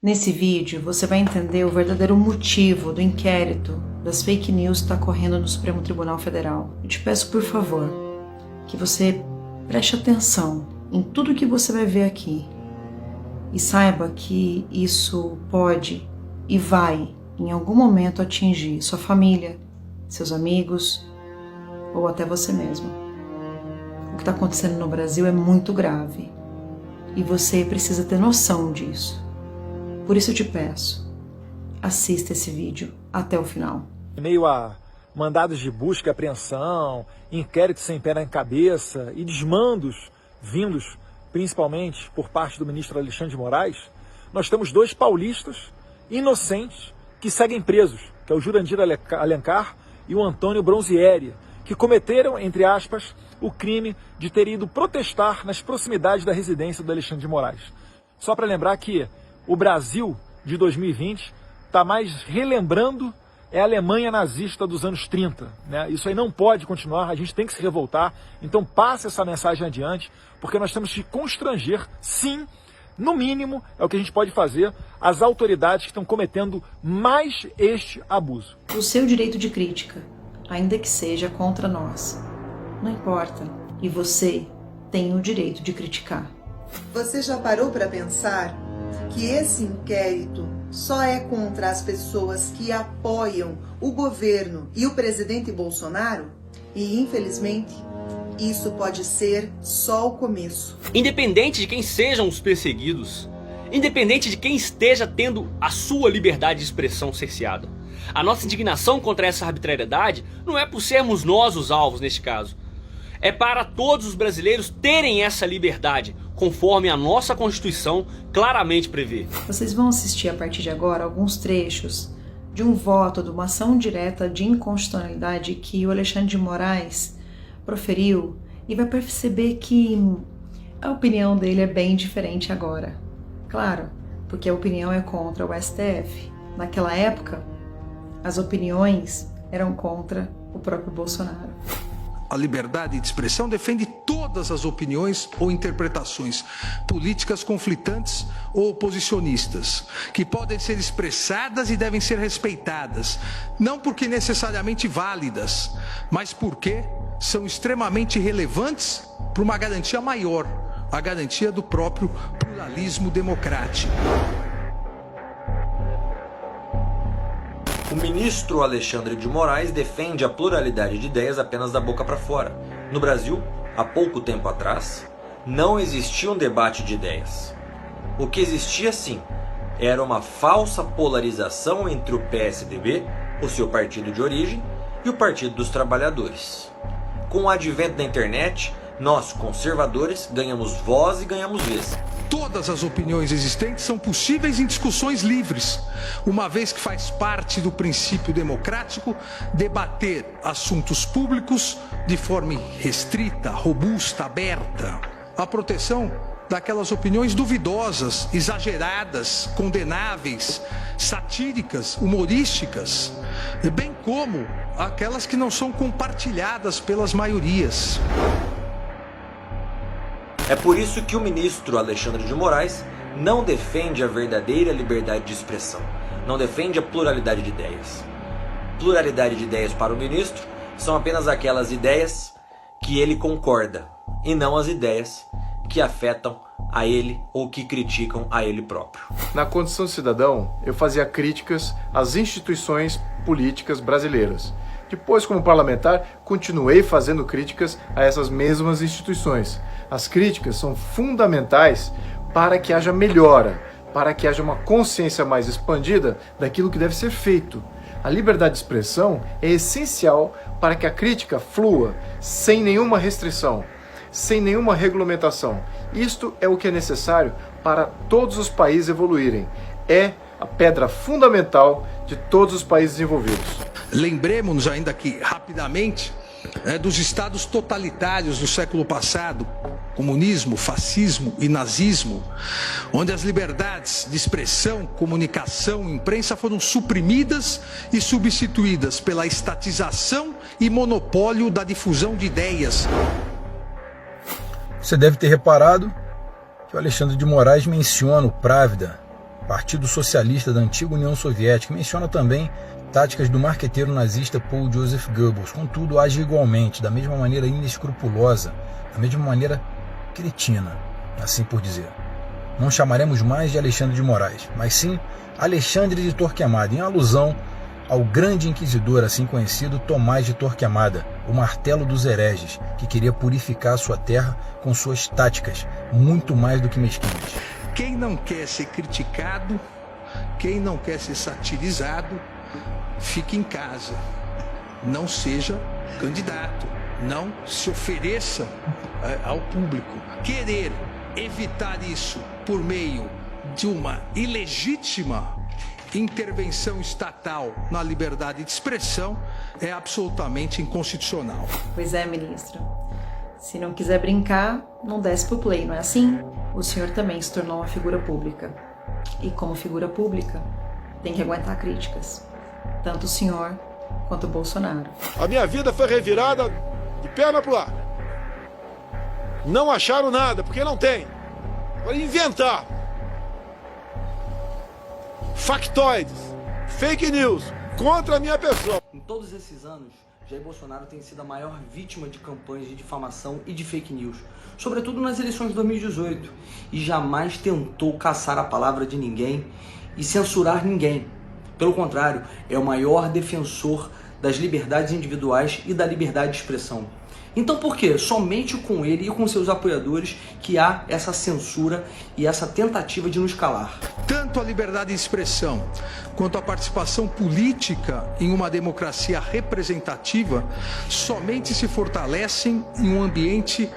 Nesse vídeo, você vai entender o verdadeiro motivo do inquérito das fake news que está correndo no Supremo Tribunal Federal. Eu te peço, por favor, que você preste atenção em tudo que você vai ver aqui e saiba que isso pode e vai, em algum momento, atingir sua família, seus amigos ou até você mesmo. O que está acontecendo no Brasil é muito grave e você precisa ter noção disso. Por isso eu te peço, assista esse vídeo até o final. Em meio a mandados de busca e apreensão, inquéritos sem pé na cabeça e desmandos vindos principalmente por parte do ministro Alexandre de Moraes, nós temos dois paulistas inocentes que seguem presos, que é o Jurandir Alencar e o Antônio Bronzieri, que cometeram, entre aspas, o crime de ter ido protestar nas proximidades da residência do Alexandre de Moraes. Só para lembrar que o Brasil de 2020 está mais relembrando a Alemanha nazista dos anos 30. Né? Isso aí não pode continuar, a gente tem que se revoltar. Então passe essa mensagem adiante, porque nós temos que constranger, sim, no mínimo, é o que a gente pode fazer, as autoridades que estão cometendo mais este abuso. O seu direito de crítica, ainda que seja contra nós, não importa. E você tem o direito de criticar. Você já parou para pensar que esse inquérito só é contra as pessoas que apoiam o governo e o presidente Bolsonaro? E, infelizmente, isso pode ser só o começo. Independente de quem sejam os perseguidos, independente de quem esteja tendo a sua liberdade de expressão cerceada, a nossa indignação contra essa arbitrariedade não é por sermos nós os alvos neste caso. É para todos os brasileiros terem essa liberdade, conforme a nossa Constituição claramente prevê. Vocês vão assistir a partir de agora alguns trechos de um voto de uma ação direta de inconstitucionalidade que o Alexandre de Moraes proferiu e vai perceber que a opinião dele é bem diferente agora. Claro, porque a opinião é contra o STF. Naquela época, as opiniões eram contra o próprio Bolsonaro. A liberdade de expressão defende todas as opiniões ou interpretações políticas conflitantes ou oposicionistas, que podem ser expressadas e devem ser respeitadas, não porque necessariamente válidas, mas porque são extremamente relevantes para uma garantia maior, a garantia do próprio pluralismo democrático. O ministro Alexandre de Moraes defende a pluralidade de ideias apenas da boca para fora. No Brasil, há pouco tempo atrás, não existia um debate de ideias. O que existia sim, era uma falsa polarização entre o PSDB, o seu partido de origem, e o Partido dos Trabalhadores. Com o advento da internet, nós, conservadores, ganhamos voz e ganhamos vez. Todas as opiniões existentes são possíveis em discussões livres, uma vez que faz parte do princípio democrático debater assuntos públicos de forma restrita, robusta, aberta. A proteção daquelas opiniões duvidosas, exageradas, condenáveis, satíricas, humorísticas, bem como aquelas que não são compartilhadas pelas maiorias. É por isso que o ministro Alexandre de Moraes não defende a verdadeira liberdade de expressão, não defende a pluralidade de ideias. Pluralidade de ideias para o ministro são apenas aquelas ideias que ele concorda, e não as ideias que afetam a ele ou que criticam a ele próprio. Na condição de cidadão, eu fazia críticas às instituições políticas brasileiras. Depois, como parlamentar, continuei fazendo críticas a essas mesmas instituições. As críticas são fundamentais para que haja melhora, para que haja uma consciência mais expandida daquilo que deve ser feito. A liberdade de expressão é essencial para que a crítica flua sem nenhuma restrição, sem nenhuma regulamentação. Isto é o que é necessário para todos os países evoluírem. É a pedra fundamental de todos os países desenvolvidos. Lembremos-nos ainda aqui, rapidamente, dos estados totalitários do século passado, comunismo, fascismo e nazismo, onde as liberdades de expressão, comunicação, imprensa foram suprimidas e substituídas pela estatização e monopólio da difusão de ideias. Você deve ter reparado que o Alexandre de Moraes menciona o Právida Partido Socialista da antiga União Soviética, menciona também táticas do marqueteiro nazista Paul Joseph Goebbels, contudo age igualmente, da mesma maneira inescrupulosa, da mesma maneira cretina, assim por dizer. Não chamaremos mais de Alexandre de Moraes, mas sim Alexandre de Torquemada, em alusão ao grande inquisidor, assim conhecido, Tomás de Torquemada, o martelo dos hereges, que queria purificar a sua terra com suas táticas, muito mais do que mesquinhas. Quem não quer ser criticado, quem não quer ser satirizado, fique em casa. Não seja candidato, não se ofereça ao público. Querer evitar isso por meio de uma ilegítima intervenção estatal na liberdade de expressão é absolutamente inconstitucional. Pois é, ministro. Se não quiser brincar, não desce pro play, não é assim? O senhor também se tornou uma figura pública. E como figura pública, tem que aguentar críticas. Tanto o senhor quanto o Bolsonaro. A minha vida foi revirada de perna pro ar. Não acharam nada, porque não tem. Para inventar factoides, fake news contra a minha pessoa. Em todos esses anos, Jair Bolsonaro tem sido a maior vítima de campanhas de difamação e de fake news, sobretudo nas eleições de 2018, e jamais tentou caçar a palavra de ninguém e censurar ninguém. Pelo contrário, é o maior defensor das liberdades individuais e da liberdade de expressão. Então por que somente com ele e com seus apoiadores que há essa censura e essa tentativa de nos calar? Tanto a liberdade de expressão quanto a participação política em uma democracia representativa somente se fortalecem em um ambiente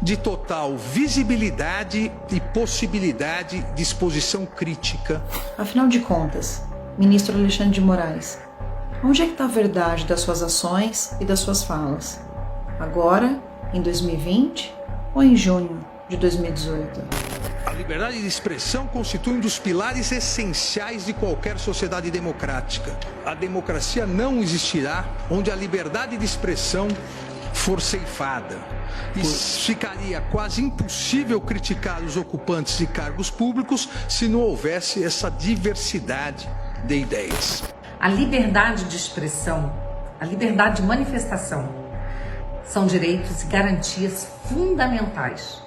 de total visibilidade e possibilidade de exposição crítica. Afinal de contas, ministro Alexandre de Moraes, onde é que está a verdade das suas ações e das suas falas? Agora, em 2020 ou em junho de 2018? A liberdade de expressão constitui um dos pilares essenciais de qualquer sociedade democrática. A democracia não existirá onde a liberdade de expressão for ceifada. E ficaria quase impossível criticar os ocupantes de cargos públicos se não houvesse essa diversidade de ideias. A liberdade de expressão, a liberdade de manifestação são direitos e garantias fundamentais,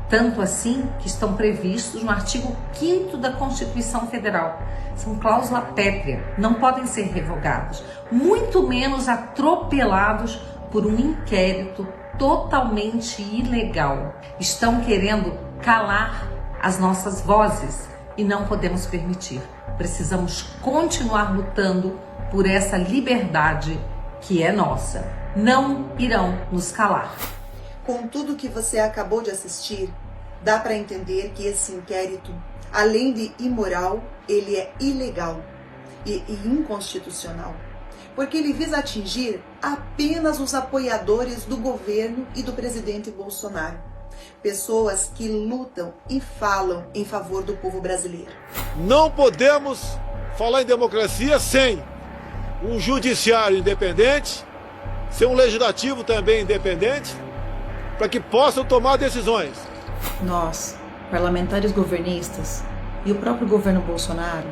tanto assim que estão previstos no artigo 5º da Constituição Federal. São cláusula pétrea, não podem ser revogados, muito menos atropelados por um inquérito totalmente ilegal. Estão querendo calar as nossas vozes e não podemos permitir. Precisamos continuar lutando por essa liberdade que é nossa. Não irão nos calar. Com tudo que você acabou de assistir, dá para entender que esse inquérito, além de imoral, ele é ilegal e inconstitucional, porque ele visa atingir apenas os apoiadores do governo e do presidente Bolsonaro, pessoas que lutam e falam em favor do povo brasileiro. Não podemos falar em democracia sem um judiciário independente, ser um legislativo também independente, para que possam tomar decisões. Nós, parlamentares governistas e o próprio governo Bolsonaro,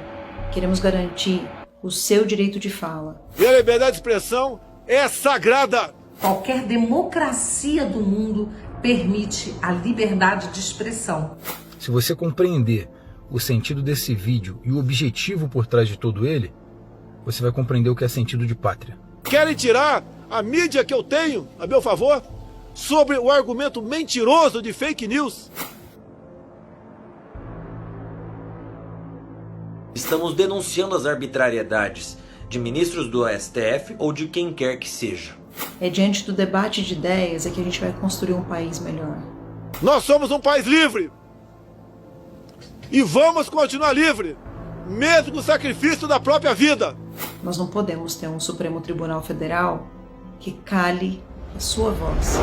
queremos garantir o seu direito de fala. E a liberdade de expressão é sagrada. Qualquer democracia do mundo permite a liberdade de expressão. Se você compreender o sentido desse vídeo e o objetivo por trás de todo ele, você vai compreender o que é sentido de pátria. Querem tirar a mídia que eu tenho a meu favor sobre o argumento mentiroso de fake news. Estamos denunciando as arbitrariedades de ministros do STF ou de quem quer que seja. É diante do debate de ideias que a gente vai construir um país melhor. Nós somos um país livre. E vamos continuar livre, mesmo com o sacrifício da própria vida. Nós não podemos ter um Supremo Tribunal Federal que cale a sua voz.